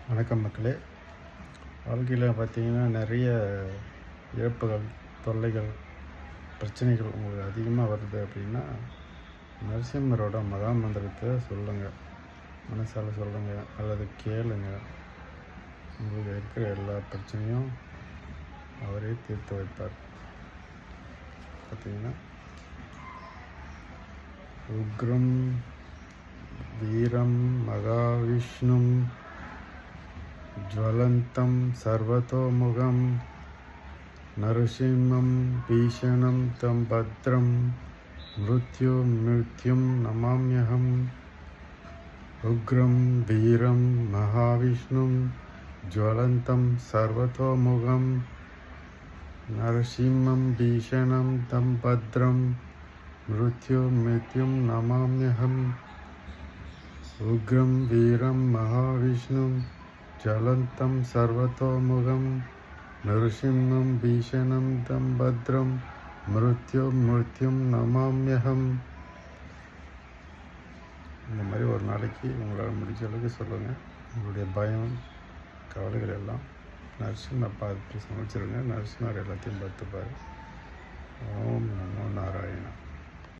வணக்கம் மக்களே. வாழ்க்கையில் பார்த்திங்கன்னா நிறைய இழப்புகள், தொல்லைகள், பிரச்சனைகள் உங்களுக்கு அதிகமாக வருது அப்படின்னா நரசிம்மரோட மகா மந்திரத்தை சொல்லுங்கள், மனசால் சொல்லுங்கள் அல்லது கேளுங்க. உங்களுக்கு இருக்கிற எல்லா பிரச்சனையும் அவரே தீர்த்து வைப்பார். பார்த்திங்கன்னா உக்ரம் வீரம் மகாவிஷ்ணும் ஜ்வலந்தம் சர்வதோமுகம் நரசிம்மம் பீஷணம் தம் பத்ரம் மிருத்யும் நமாம்யஹம். உக்ரம் வீரம் மகாவிஷ்ணும் ஜ்வலந்தம் சர்வதோமுகம் நரசிம்மம் பீஷணம் தம் பத்ரம் மிருத்யும் நமாம்யஹம். உக்ரம் வீரம் மகாவிஷ்ணும் ஜலந்தம் சர்வதோமுகம் நரசிம்மம் பீஷணம் தம் பத்ரம் மிருத்யும் நமாம்யஹம். இந்த மாதிரி ஒரு நாளைக்கு உங்களால் முடிஞ்ச அளவுக்கு சொல்லுங்கள். உங்களுடைய பயம், கவலைகள் எல்லாம் நரசிம்ம பார்த்து சமைச்சிருங்க. நரசிம்மர் எல்லாத்தையும் பார்த்துப்பார். ஓம் நமோ நாராயணா.